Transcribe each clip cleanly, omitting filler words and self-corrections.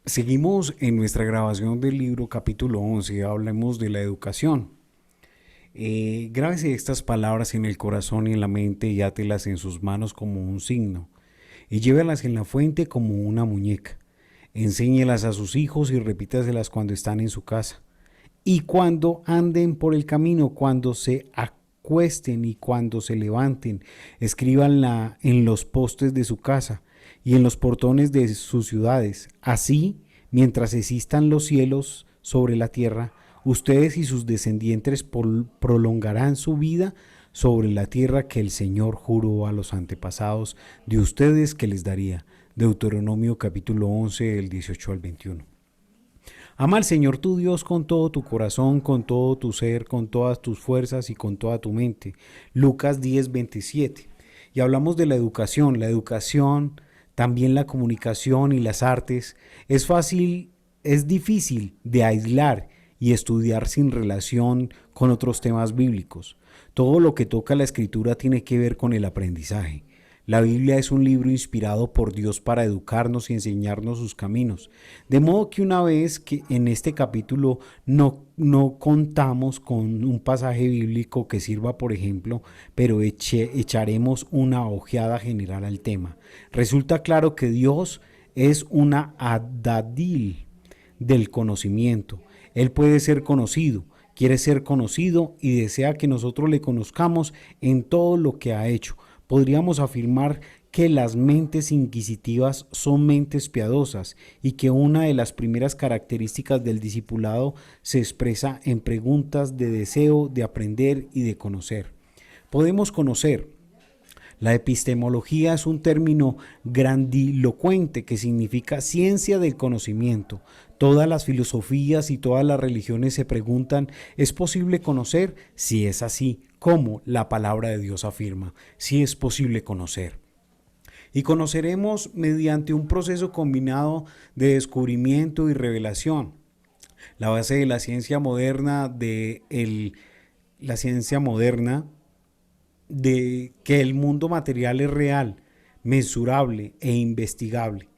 Seguimos en nuestra grabación del libro capítulo 11, hablemos de la educación. Grábese estas palabras en el corazón y en la mente y átelas en sus manos como un signo, y llévelas en la fuente como una muñeca. Enséñelas a sus hijos y repítaselas cuando están en su casa. Y cuando anden por el camino, cuando se acuesten y cuando se levanten, escríbanla en los postes de su casa y en los portones de sus ciudades. Así, mientras existan los cielos sobre la tierra, ustedes y sus descendientes prolongarán su vida sobre la tierra que el Señor juró a los antepasados de ustedes que les daría. Deuteronomio capítulo 11, del 18 al 21. Ama al Señor tu Dios con todo tu corazón, con todo tu ser, con todas tus fuerzas y con toda tu mente. Lucas 10:27. Y hablamos de la educación, también la comunicación y las artes. Es difícil de aislar y estudiar sin relación con otros temas bíblicos. Todo lo que toca la escritura tiene que ver con el aprendizaje. La Biblia es un libro inspirado por Dios para educarnos y enseñarnos sus caminos. De modo que una vez que en este capítulo no contamos con un pasaje bíblico que sirva, por ejemplo, pero echaremos una ojeada general al tema. Resulta claro que Dios es una adadil del conocimiento. Él puede ser conocido, quiere ser conocido y desea que nosotros le conozcamos en todo lo que ha hecho. Podríamos afirmar que las mentes inquisitivas son mentes piadosas y que una de las primeras características del discipulado se expresa en preguntas de deseo de aprender y de conocer. Podemos conocer. La epistemología es un término grandilocuente que significa ciencia del conocimiento. Todas las filosofías y todas las religiones se preguntan, ¿es posible conocer? Si es así, ¿cómo? La palabra de Dios afirma, si es posible conocer. Y conoceremos mediante un proceso combinado de descubrimiento y revelación. La base de la ciencia moderna de que el mundo material es real, mensurable e investigable.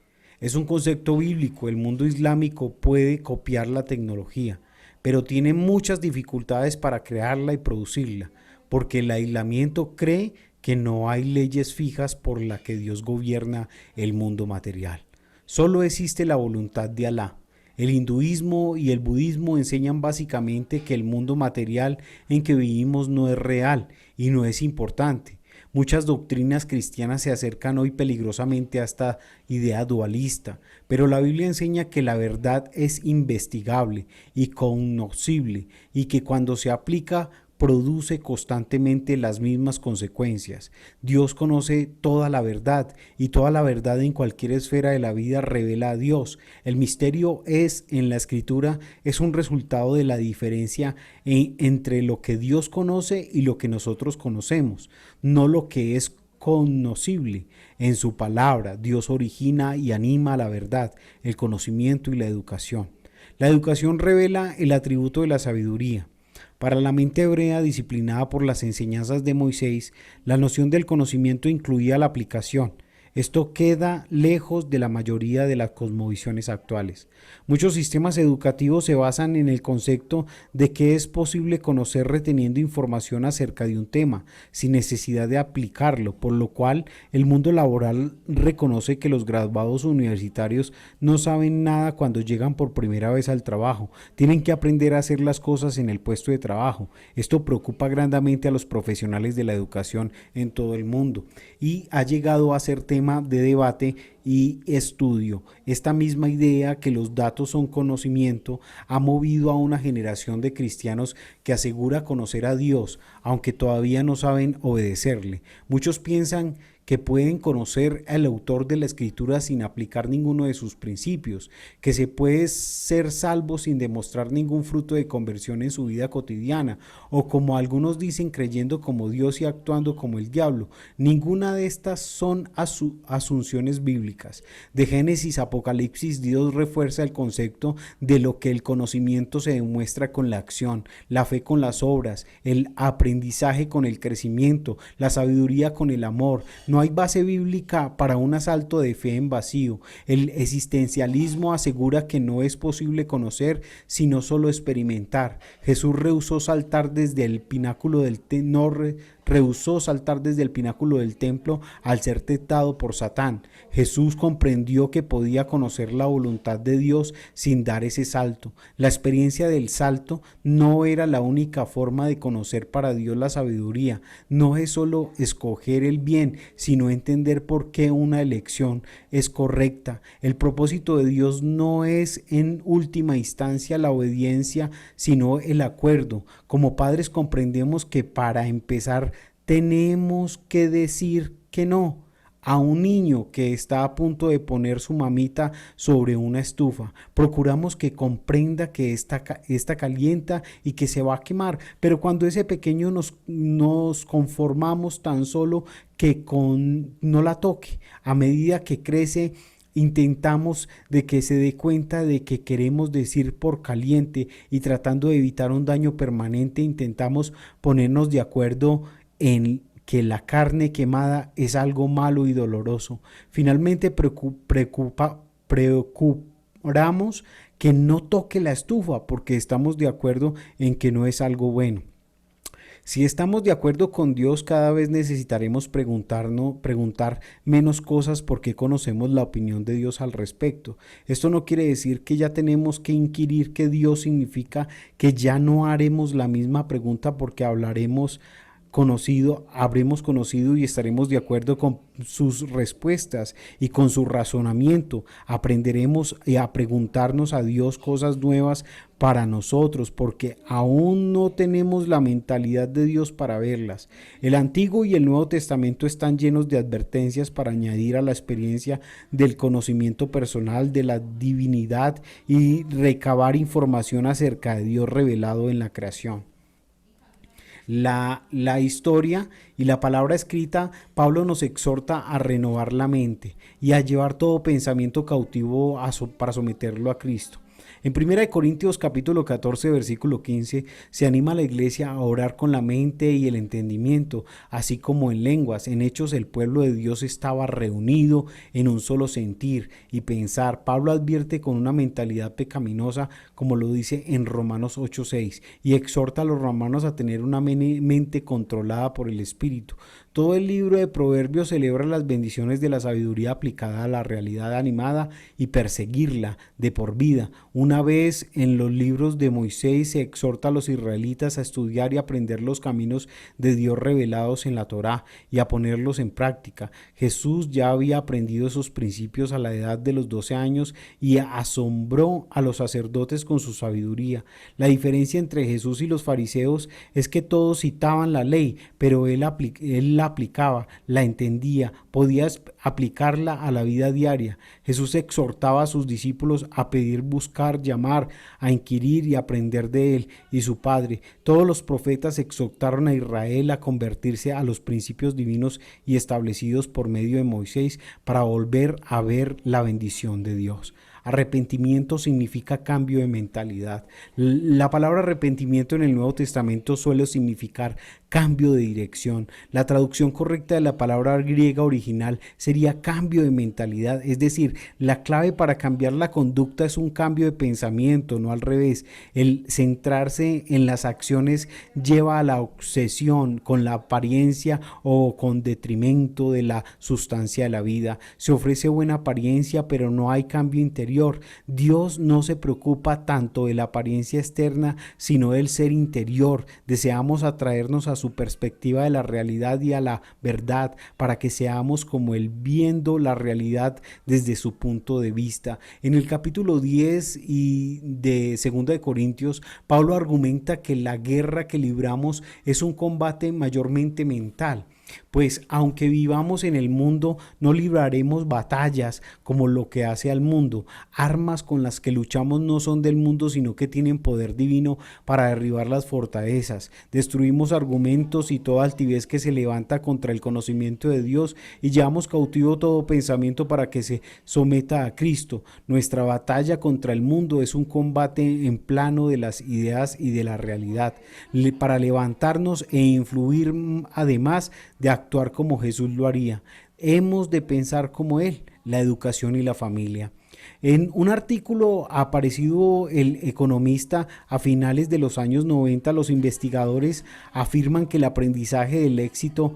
Es un concepto bíblico. El mundo islámico puede copiar la tecnología, pero tiene muchas dificultades para crearla y producirla, porque el aislamiento cree que no hay leyes fijas por las que Dios gobierna el mundo material. Solo existe la voluntad de Alá. El hinduismo y el budismo enseñan básicamente que el mundo material en que vivimos no es real y no es importante. Muchas doctrinas cristianas se acercan hoy peligrosamente a esta idea dualista, pero la Biblia enseña que la verdad es investigable y conocible y que cuando se aplica produce constantemente las mismas consecuencias. Dios conoce toda la verdad y toda la verdad en cualquier esfera de la vida revela a Dios. El misterio en la escritura es un resultado de la diferencia entre lo que Dios conoce y lo que nosotros conocemos, no lo que es conocible. En su palabra, Dios origina y anima la verdad, el conocimiento y la educación. La educación revela el atributo de la sabiduría. Para la mente hebrea disciplinada por las enseñanzas de Moisés, la noción del conocimiento incluía la aplicación. Esto queda lejos de la mayoría de las cosmovisiones actuales. Muchos sistemas educativos se basan en el concepto de que es posible conocer reteniendo información acerca de un tema, sin necesidad de aplicarlo, por lo cual el mundo laboral reconoce que los graduados universitarios no saben nada cuando llegan por primera vez al trabajo. Tienen que aprender a hacer las cosas en el puesto de trabajo. Esto preocupa grandemente a los profesionales de la educación en todo el mundo y ha llegado a ser tema de debate y estudio. Esta misma idea que los datos son conocimiento ha movido a una generación de cristianos que asegura conocer a Dios, aunque todavía no saben obedecerle. Muchos piensan que pueden conocer al autor de la escritura sin aplicar ninguno de sus principios, que se puede ser salvo sin demostrar ningún fruto de conversión en su vida cotidiana, o como algunos dicen, creyendo como Dios y actuando como el diablo. Ninguna de estas son asunciones bíblicas. De Génesis a Apocalipsis, Dios refuerza el concepto de lo que el conocimiento se demuestra con la acción, la fe con las obras, el aprendizaje con el crecimiento, la sabiduría con el amor. No No hay base bíblica para un asalto de fe en vacío. El existencialismo asegura que no es posible conocer, sino solo experimentar. Jesús rehusó saltar desde el pináculo del rehusó saltar desde el pináculo del templo al ser tentado por Satán. Jesús comprendió que podía conocer la voluntad de Dios sin dar ese salto. La experiencia del salto no era la única forma de conocer para Dios la sabiduría. No es solo escoger el bien, sino entender por qué una elección es correcta. El propósito de Dios no es en última instancia la obediencia, sino el acuerdo. Como padres comprendemos que para empezar tenemos que decir que no a un niño que está a punto de poner su mamita sobre una estufa. Procuramos que comprenda que está calienta y que se va a quemar, pero cuando ese pequeño nos conformamos tan solo que no la toque. A medida que crece, intentamos de que se dé cuenta de que queremos decir por caliente, y tratando de evitar un daño permanente intentamos ponernos de acuerdo en que la carne quemada es algo malo y doloroso. Finalmente preocupamos que no toque la estufa porque estamos de acuerdo en que no es algo bueno. Si estamos de acuerdo con Dios, cada vez necesitaremos preguntar menos cosas porque conocemos la opinión de Dios al respecto. Esto no quiere decir que ya tenemos que inquirir qué Dios significa, que ya no haremos la misma pregunta porque habremos conocido y estaremos de acuerdo con sus respuestas y con su razonamiento. Aprenderemos a preguntarnos a Dios cosas nuevas para nosotros, porque aún no tenemos la mentalidad de Dios para verlas. El Antiguo y el Nuevo Testamento están llenos de advertencias para añadir a la experiencia del conocimiento personal de la divinidad y recabar información acerca de Dios revelado en la creación. La historia y la palabra escrita, Pablo nos exhorta a renovar la mente y a llevar todo pensamiento cautivo para someterlo a Cristo. En 1 Corintios capítulo 14, versículo 15, se anima a la iglesia a orar con la mente y el entendimiento, así como en lenguas. En Hechos, el pueblo de Dios estaba reunido en un solo sentir y pensar. Pablo advierte con una mentalidad pecaminosa, como lo dice en Romanos 8:6, y exhorta a los romanos a tener una mente controlada por el Espíritu. Todo el libro de Proverbios celebra las bendiciones de la sabiduría aplicada a la realidad animada y perseguirla de por vida. Una vez en los libros de Moisés se exhorta a los israelitas a estudiar y aprender los caminos de Dios revelados en la Torá y a ponerlos en práctica. Jesús ya había aprendido esos principios a la edad de los 12 años y asombró a los sacerdotes con su sabiduría. La diferencia entre Jesús y los fariseos es que todos citaban la ley, pero él la aplicaba, la entendía, podía aplicarla a la vida diaria. Jesús exhortaba a sus discípulos a pedir, buscar, llamar, a inquirir y aprender de él y su Padre. Todos los profetas exhortaron a Israel a convertirse a los principios divinos y establecidos por medio de Moisés para volver a ver la bendición de Dios. Arrepentimiento significa cambio de mentalidad. La palabra arrepentimiento en el Nuevo Testamento suele significar cambio de dirección. La traducción correcta de la palabra griega original sería cambio de mentalidad, es decir, la clave para cambiar la conducta es un cambio de pensamiento, no al revés. El centrarse en las acciones lleva a la obsesión con la apariencia o con detrimento de la sustancia de la vida. Se ofrece buena apariencia, pero no hay cambio interior. Dios no se preocupa tanto de la apariencia externa, sino del ser interior. Deseamos atraernos a su perspectiva de la realidad y a la verdad, para que seamos como Él, viendo la realidad desde su punto de vista. En el capítulo 10 de 2 de Corintios, Pablo argumenta que la guerra que libramos es un combate mayormente mental. Pues aunque vivamos en el mundo, no libraremos batallas como lo que hace al mundo. Armas con las que luchamos no son del mundo, sino que tienen poder divino para derribar las fortalezas. Destruimos argumentos y toda altivez que se levanta contra el conocimiento de Dios y llevamos cautivo todo pensamiento para que se someta a Cristo. Nuestra batalla contra el mundo es un combate en plano de las ideas y de la realidad, para levantarnos e influir, además de actuar como Jesús lo haría. hemos de pensar como él, la educación y la familia. En un artículo aparecido El Economista a finales de los años 90, los investigadores afirman que el aprendizaje del éxito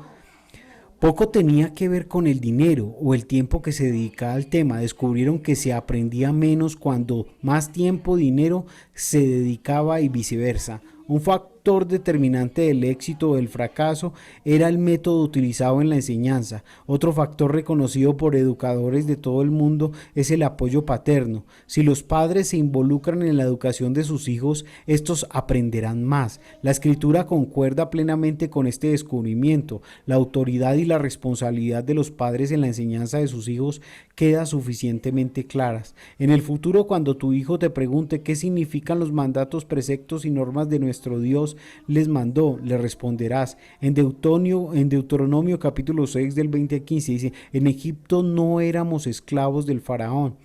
poco tenía que ver con el dinero o el tiempo que se dedicaba al tema. Descubrieron que se aprendía menos cuando más tiempo, dinero se dedicaba y viceversa. Un factor determinante del éxito o del fracaso era el método utilizado en la enseñanza. Otro factor reconocido por educadores de todo el mundo es el apoyo paterno. Si los padres se involucran en la educación de sus hijos, estos aprenderán más. La escritura concuerda plenamente con este descubrimiento. La autoridad y la responsabilidad de los padres en la enseñanza de sus hijos queda suficientemente claras. En el futuro, cuando tu hijo te pregunte qué significan los mandatos, preceptos y normas de nuestro Dios les mandó, le responderás. En Deuteronomio capítulo 6 del 20 al 15 dice: en Egipto no éramos esclavos del faraón,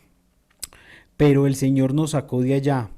pero el Señor nos sacó de allá.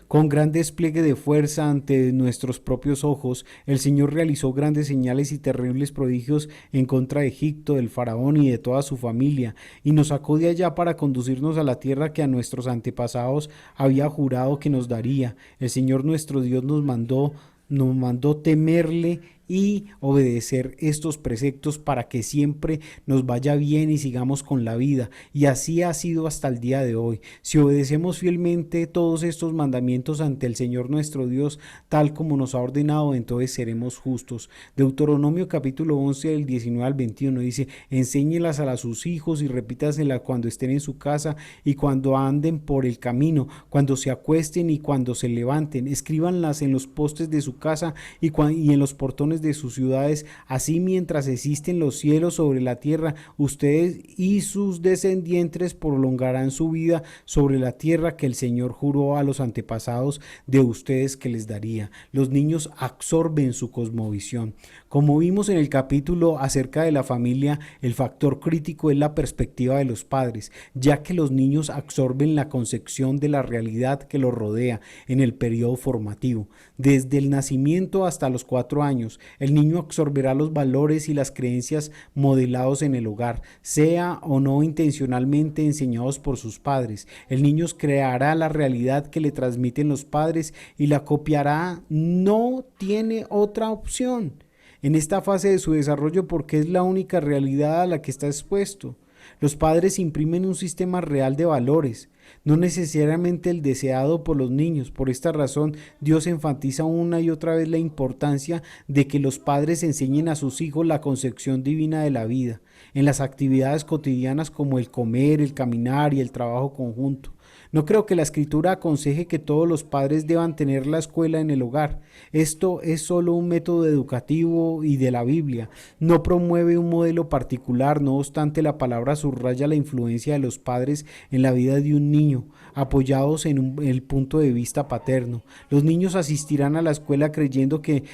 Con gran despliegue de fuerza ante nuestros propios ojos, el Señor realizó grandes señales y terribles prodigios en contra de Egipto, del faraón y de toda su familia, y nos sacó de allá para conducirnos a la tierra que a nuestros antepasados había jurado que nos daría. El Señor nuestro Dios nos mandó temerle y obedecer estos preceptos para que siempre nos vaya bien y sigamos con la vida, y así ha sido hasta el día de hoy. Si obedecemos fielmente todos estos mandamientos ante el Señor nuestro Dios, tal como nos ha ordenado, entonces seremos justos. Deuteronomio capítulo 11 del 19 al 21 dice: enséñelas a sus hijos y repítaselas cuando estén en su casa y cuando anden por el camino, cuando se acuesten y cuando se levanten. Escríbanlas en los postes de su casa y en los portones de sus ciudades. Así, mientras existen los cielos sobre la tierra, ustedes y sus descendientes prolongarán su vida sobre la tierra que el Señor juró a los antepasados de ustedes que les daría. Los niños absorben su cosmovisión. Como vimos en el capítulo acerca de la familia, el factor crítico es la perspectiva de los padres, ya que los niños absorben la concepción de la realidad que los rodea en el periodo formativo. Desde el nacimiento hasta los 4 años, el niño absorberá los valores y las creencias modelados en el hogar, sea o no intencionalmente enseñados por sus padres. El niño creará la realidad que le transmiten los padres y la copiará. No tiene otra opción en esta fase de su desarrollo, porque es la única realidad a la que está expuesto. Los padres imprimen un sistema real de valores, no necesariamente el deseado por los niños. Por esta razón, Dios enfatiza una y otra vez la importancia de que los padres enseñen a sus hijos la concepción divina de la vida, en las actividades cotidianas como el comer, el caminar y el trabajo conjunto. No creo que la Escritura aconseje que todos los padres deban tener la escuela en el hogar. Esto es solo un método educativo y de la Biblia. No promueve un modelo particular. No obstante, la palabra subraya la influencia de los padres en la vida de un niño, apoyados en el punto de vista paterno. Los niños asistirán a la escuela creyendo que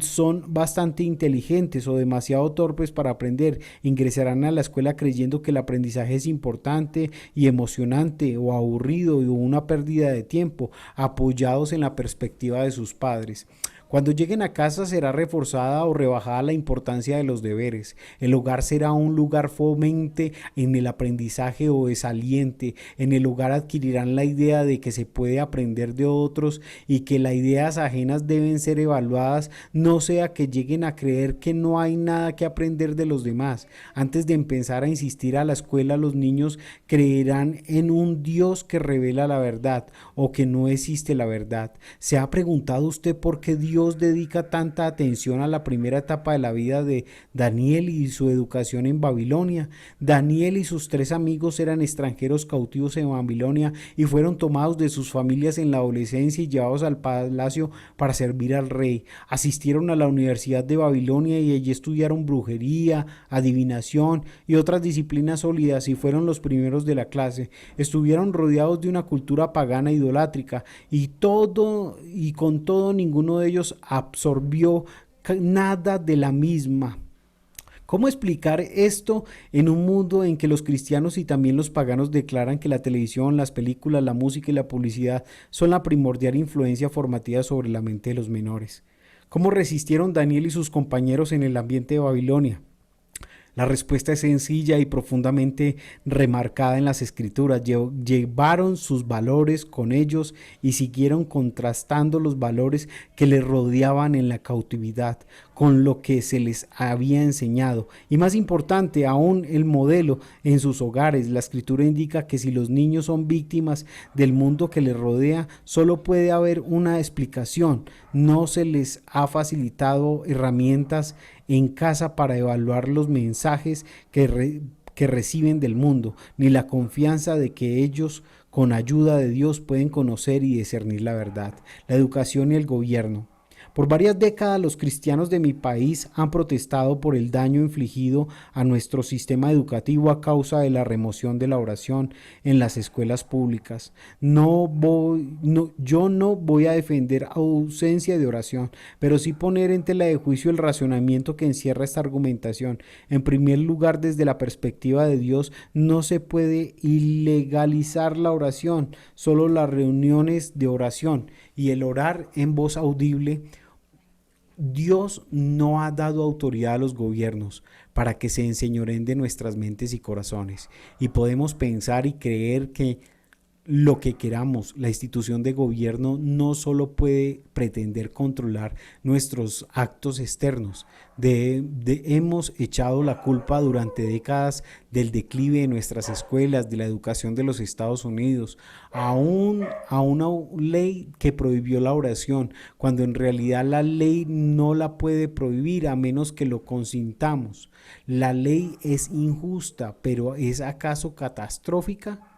son bastante inteligentes o demasiado torpes para aprender. Ingresarán a la escuela creyendo que el aprendizaje es importante y emocionante o aburrido o una pérdida de tiempo, apoyados en la perspectiva de sus padres. Cuando lleguen a casa será reforzada o rebajada la importancia de los deberes. El hogar será un lugar fomente en el aprendizaje o desaliente. En el hogar adquirirán la idea de que se puede aprender de otros y que las ideas ajenas deben ser evaluadas, no sea que lleguen a creer que no hay nada que aprender de los demás. Antes de empezar a insistir a la escuela, los niños creerán en un Dios que revela la verdad o que no existe la verdad. ¿Se ha preguntado usted por qué Dios dedica tanta atención a la primera etapa de la vida de Daniel y su educación en Babilonia? Daniel y sus 3 amigos eran extranjeros cautivos en Babilonia y fueron tomados de sus familias en la adolescencia y llevados al palacio para servir al rey. Asistieron a la Universidad de Babilonia y allí estudiaron brujería, adivinación y otras disciplinas sólidas y fueron los primeros de la clase. Estuvieron rodeados de una cultura pagana idolátrica y con todo ninguno de ellos absorbió nada de la misma. ¿Cómo explicar esto en un mundo en que los cristianos y también los paganos declaran que la televisión, las películas, la música y la publicidad son la primordial influencia formativa sobre la mente de los menores? ¿Cómo resistieron Daniel y sus compañeros en el ambiente de Babilonia? La respuesta es sencilla y profundamente remarcada en las Escrituras. Llevaron sus valores con ellos y siguieron contrastando los valores que les rodeaban en la cautividad con lo que se les había enseñado. Y más importante aún, el modelo en sus hogares. La Escritura indica que si los niños son víctimas del mundo que les rodea, solo puede haber una explicación: no se les ha facilitado herramientas en casa para evaluar los mensajes que reciben del mundo, ni la confianza de que ellos, con ayuda de Dios, pueden conocer y discernir la verdad. La educación y el gobierno. Por varias décadas los cristianos de mi país han protestado por el daño infligido a nuestro sistema educativo a causa de la remoción de la oración en las escuelas públicas. Yo no voy a defender ausencia de oración, pero sí poner en tela de juicio el razonamiento que encierra esta argumentación. En primer lugar, desde la perspectiva de Dios, no se puede ilegalizar la oración, solo las reuniones de oración y el orar en voz audible. Dios no ha dado autoridad a los gobiernos para que se enseñoreen de nuestras mentes y corazones, y podemos pensar y creer que lo que queramos. La institución de gobierno no solo puede pretender controlar nuestros actos externos. Hemos echado la culpa durante décadas del declive de nuestras escuelas, de la educación de los Estados Unidos, a una ley que prohibió la oración, cuando en realidad la ley no la puede prohibir a menos que lo consintamos. La ley es injusta, pero ¿es acaso catastrófica?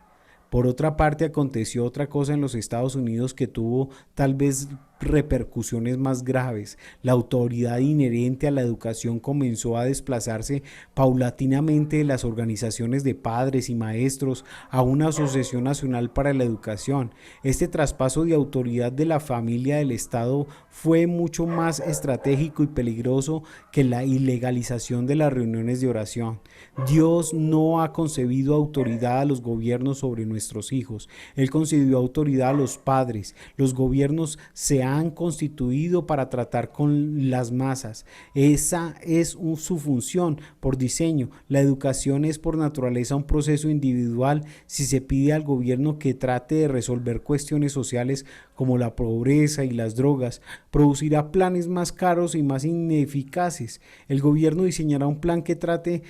Por otra parte, aconteció otra cosa en los Estados Unidos que tuvo tal vez repercusiones más graves. La autoridad inherente a la educación comenzó a desplazarse paulatinamente de las organizaciones de padres y maestros a una Asociación Nacional para la Educación. Este traspaso de autoridad de la familia del Estado fue mucho más estratégico y peligroso que la ilegalización de las reuniones de oración. Dios no ha concedido autoridad a los gobiernos sobre nuestros hijos. Él concedió autoridad a los padres. Los gobiernos se han constituido para tratar con las masas. Esa es su función por diseño. La educación es por naturaleza un proceso individual. Si se pide al gobierno que trate de resolver cuestiones sociales como la pobreza y las drogas, producirá planes más caros y más ineficaces. El gobierno diseñará un plan que trate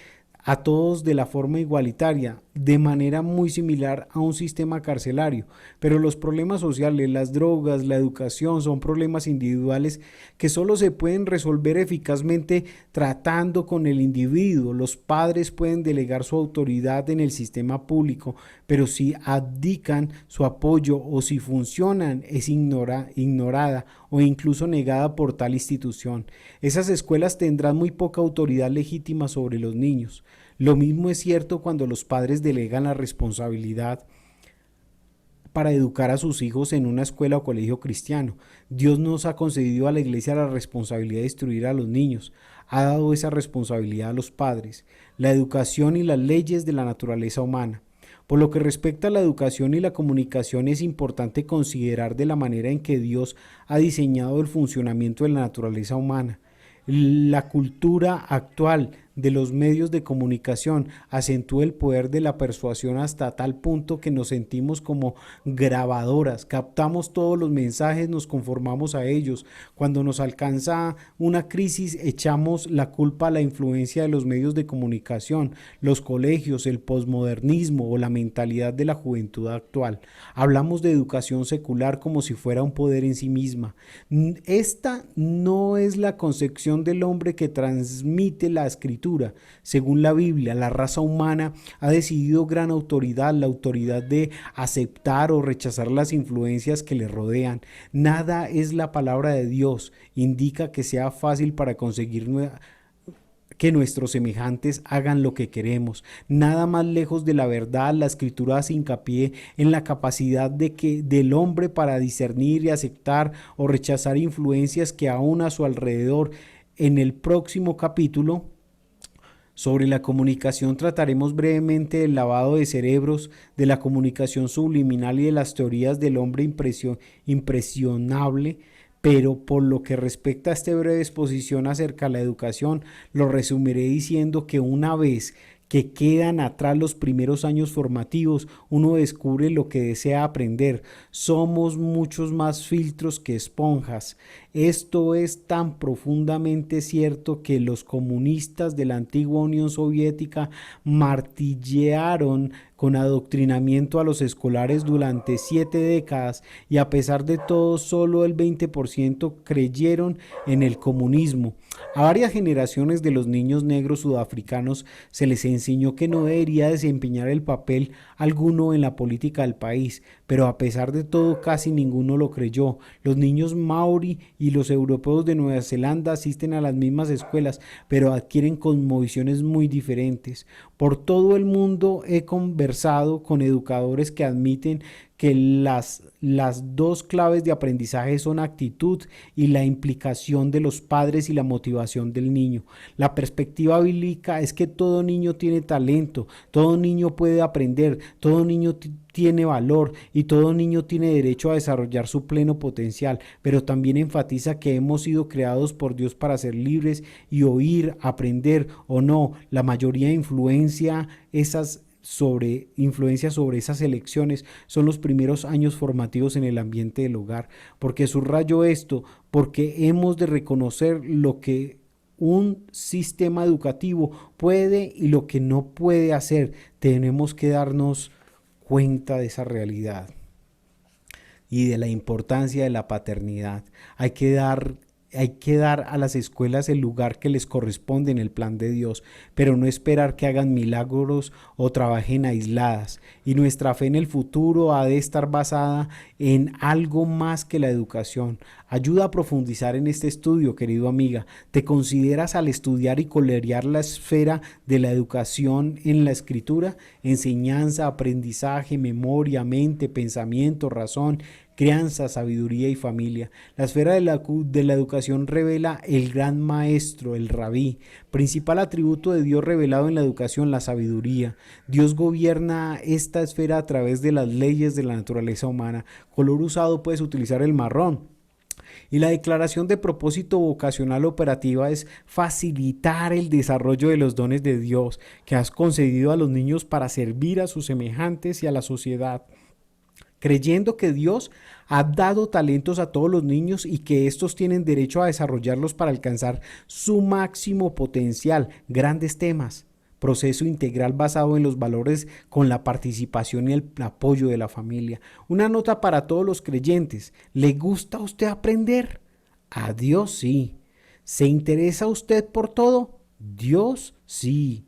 a todos de la forma igualitaria, de manera muy similar a un sistema carcelario. Pero los problemas sociales, las drogas, la educación son problemas individuales que solo se pueden resolver eficazmente tratando con el individuo. Los padres pueden delegar su autoridad en el sistema público, pero si abdican su apoyo o si funcionan es ignorada o incluso negada por tal institución. Esas escuelas tendrán muy poca autoridad legítima sobre los niños. Lo mismo es cierto cuando los padres delegan la responsabilidad para educar a sus hijos en una escuela o colegio cristiano. Dios nos ha concedido a la iglesia la responsabilidad de instruir a los niños. Ha dado esa responsabilidad a los padres. La educación y las leyes de la naturaleza humana. Por lo que respecta a la educación y la comunicación, es importante considerar de la manera en que Dios ha diseñado el funcionamiento de la naturaleza humana. La cultura actual de los medios de comunicación acentúa el poder de la persuasión hasta tal punto que nos sentimos como grabadoras, captamos todos los mensajes, nos conformamos a ellos. Cuando nos alcanza una crisis, echamos la culpa a la influencia de los medios de comunicación, los colegios, el posmodernismo o la mentalidad de la juventud actual. Hablamos de educación secular como si fuera un poder en sí misma. Esta no es la concepción del hombre que transmite la Escritura. Según la Biblia, la raza humana ha decidido gran autoridad, la autoridad de aceptar o rechazar las influencias que le rodean. Nada es la palabra de Dios. Indica que sea fácil para conseguir que nuestros semejantes hagan lo que queremos. Nada más lejos de la verdad. La Escritura hace hincapié en la capacidad del hombre para discernir y aceptar o rechazar influencias que aún a su alrededor. En el próximo capítulo sobre la comunicación trataremos brevemente del lavado de cerebros, de la comunicación subliminal y de las teorías del hombre impresionable, pero por lo que respecta a esta breve exposición acerca de la educación, lo resumiré diciendo que una vez que quedan atrás los primeros años formativos, uno descubre lo que desea aprender. Somos muchos más filtros que esponjas. Esto es tan profundamente cierto que los comunistas de la antigua Unión Soviética martillearon con adoctrinamiento a los escolares durante 7 décadas y a pesar de todo solo el 20% creyeron en el comunismo. A varias generaciones de los niños negros sudafricanos se les enseñó que no debería desempeñar el papel alguno en la política del país, pero a pesar de todo casi ninguno lo creyó. Los niños maori y los europeos de Nueva Zelanda asisten a las mismas escuelas, pero adquieren cosmovisiones muy diferentes. Por todo el mundo he conversado con educadores que admiten que las dos claves de aprendizaje son actitud y la implicación de los padres y la motivación del niño. La perspectiva bíblica es que todo niño tiene talento, todo niño puede aprender, todo niño tiene valor y todo niño tiene derecho a desarrollar su pleno potencial, pero también enfatiza que hemos sido creados por Dios para ser libres y oír, aprender o no. La mayoría influencia sobre esas elecciones son los primeros años formativos en el ambiente del hogar. Porque subrayo esto, porque hemos de reconocer lo que un sistema educativo puede y lo que no puede hacer. Tenemos que darnos cuenta de esa realidad y de la importancia de la paternidad. Hay que dar a las escuelas el lugar que les corresponde en el plan de Dios, pero no esperar que hagan milagros o trabajen aisladas. Y nuestra fe en el futuro ha de estar basada en algo más que la educación. Ayuda a profundizar en este estudio, querido amiga. ¿Te consideras al estudiar y colorear la esfera de la educación en la escritura? Enseñanza, aprendizaje, memoria, mente, pensamiento, razón, crianza, sabiduría y familia. La esfera de la educación revela el gran maestro, el rabí, principal atributo de Dios revelado en la educación, la sabiduría. Dios gobierna esta esfera a través de las leyes de la naturaleza humana. Color usado puedes utilizar el marrón. Y la declaración de propósito vocacional operativa es facilitar el desarrollo de los dones de Dios que has concedido a los niños para servir a sus semejantes y a la sociedad, creyendo que Dios ha dado talentos a todos los niños y que estos tienen derecho a desarrollarlos para alcanzar su máximo potencial. Grandes temas. Proceso integral basado en los valores con la participación y el apoyo de la familia. Una nota para todos los creyentes. ¿Le gusta a usted aprender? A Dios sí. ¿Se interesa usted por todo? Dios sí.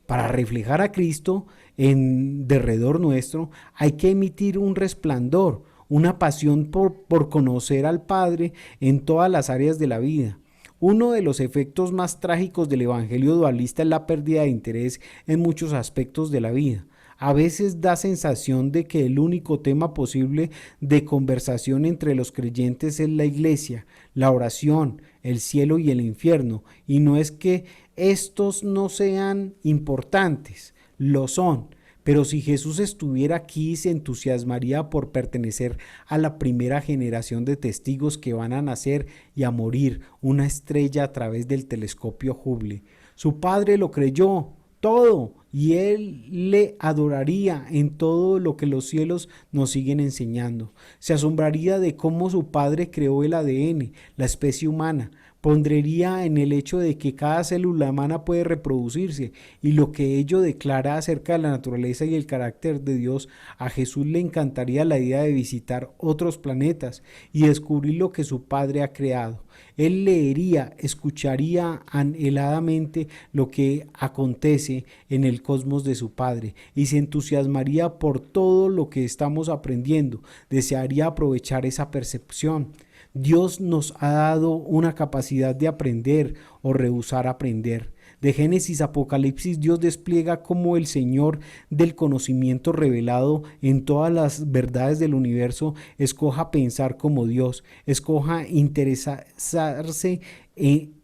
Para reflejar a Cristo en derredor nuestro hay que emitir un resplandor, una pasión por conocer al Padre en todas las áreas de la vida. Uno de los efectos más trágicos del evangelio dualista es la pérdida de interés en muchos aspectos de la vida. A veces da sensación de que el único tema posible de conversación entre los creyentes es la iglesia, la oración, el cielo y el infierno, y no es que estos no sean importantes, lo son. Pero si Jesús estuviera aquí, se entusiasmaría por pertenecer a la primera generación de testigos que van a nacer y a morir, una estrella a través del telescopio Hubble. Su padre lo creyó todo y él le adoraría en todo lo que los cielos nos siguen enseñando. Se asombraría de cómo su padre creó el ADN, la especie humana. Pondrería en el hecho de que cada célula humana puede reproducirse y lo que ello declara acerca de la naturaleza y el carácter de Dios. A Jesús le encantaría la idea de visitar otros planetas y descubrir lo que su Padre ha creado. Él leería, escucharía anheladamente lo que acontece en el cosmos de su Padre y se entusiasmaría por todo lo que estamos aprendiendo. Desearía aprovechar esa percepción. Dios nos ha dado una capacidad de aprender o rehusar aprender. De Génesis a Apocalipsis, Dios despliega cómo el Señor del conocimiento revelado en todas las verdades del universo escoja pensar como Dios, escoja interesarse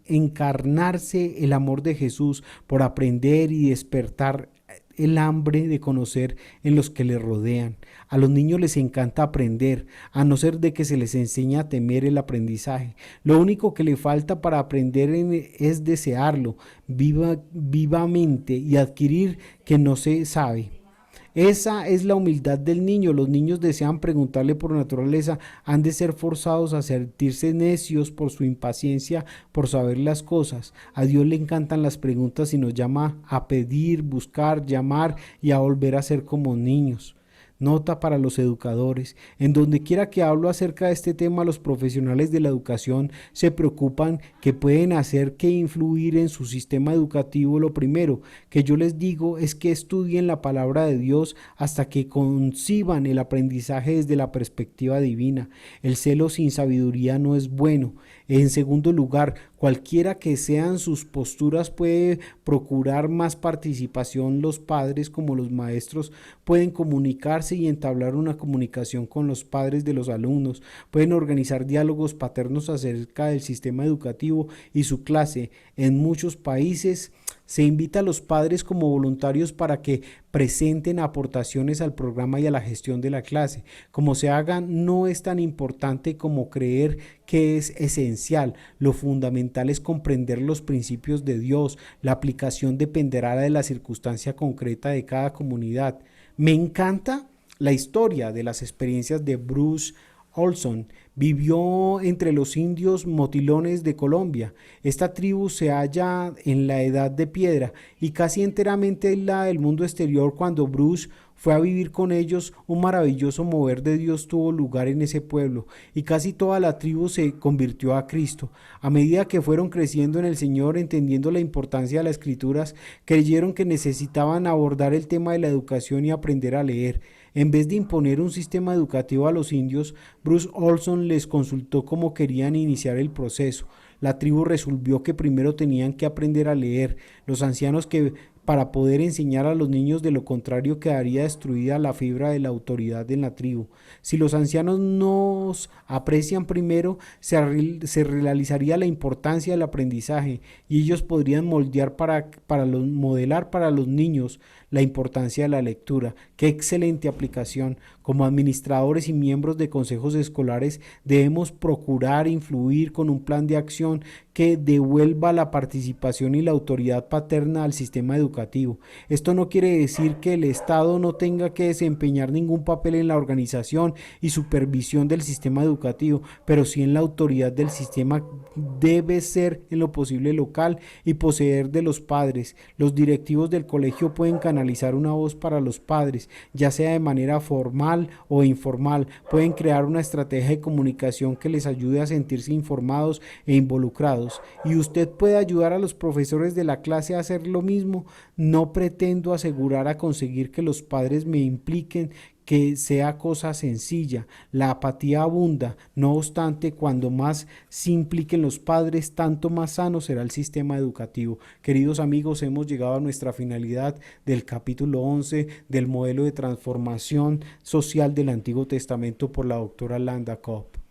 encarnarse el amor de Jesús por aprender y despertar el hambre de conocer en los que les rodean. A los niños les encanta aprender, a no ser de que se les enseñe a temer el aprendizaje. Lo único que le falta para aprender es desearlo vivamente y adquirir que no se sabe. Esa es la humildad del niño. Los niños desean preguntarle por naturaleza, han de ser forzados a sentirse necios por su impaciencia por saber las cosas. A Dios le encantan las preguntas y nos llama a pedir, buscar, llamar y a volver a ser como niños. Nota para los educadores. En donde quiera que hablo acerca de este tema, los profesionales de la educación se preocupan que pueden hacer que influir en su sistema educativo. Lo primero que yo les digo es que estudien la palabra de Dios hasta que conciban el aprendizaje desde la perspectiva divina. El celo sin sabiduría no es bueno. En segundo lugar, cualquiera que sean sus posturas puede procurar más participación. Los padres como los maestros pueden comunicarse y entablar una comunicación con los padres de los alumnos, pueden organizar diálogos paternos acerca del sistema educativo y su clase. En muchos países se invita a los padres como voluntarios para que presenten aportaciones al programa y a la gestión de la clase. Como se haga no es tan importante como creer que es esencial. Lo fundamental es comprender los principios de Dios. La aplicación dependerá de la circunstancia concreta de cada comunidad. Me encanta la historia de las experiencias de Bruce Olson. Vivió entre los indios motilones de Colombia. Esta tribu se halla en la edad de piedra y casi enteramente aislada del mundo exterior. Cuando Bruce fue a vivir con ellos, un maravilloso mover de Dios tuvo lugar en ese pueblo y casi toda la tribu se convirtió a Cristo. A medida que fueron creciendo en el Señor, entendiendo la importancia de las Escrituras, creyeron que necesitaban abordar el tema de la educación y aprender a leer. En vez de imponer un sistema educativo a los indios, Bruce Olson les consultó cómo querían iniciar el proceso. La tribu resolvió que primero tenían que aprender a leer. Los ancianos que para poder enseñar a los niños, de lo contrario quedaría destruida la fibra de la autoridad en la tribu. Si los ancianos nos aprecian primero, se realizaría la importancia del aprendizaje y ellos podrían modelar para los niños la importancia de la lectura. ¡Qué excelente aplicación! Como administradores y miembros de consejos escolares debemos procurar influir con un plan de acción que devuelva la participación y la autoridad paterna al sistema educativo. Esto no quiere decir que el Estado no tenga que desempeñar ningún papel en la organización y supervisión del sistema educativo, pero sí en la autoridad del sistema debe ser en lo posible local y poseer de los padres. Los directivos del colegio pueden canalizar una voz para los padres, ya sea de manera formal o informal. Pueden crear una estrategia de comunicación que les ayude a sentirse informados e involucrados. Y usted puede ayudar a los profesores de la clase a hacer lo mismo. No pretendo asegurar a conseguir que los padres me impliquen, que sea cosa sencilla. La apatía abunda. No obstante, cuando más se impliquen los padres, tanto más sano será el sistema educativo. Queridos amigos, hemos llegado a nuestra finalidad del capítulo 11 del modelo de transformación social del Antiguo Testamento por la doctora Landa Cobb.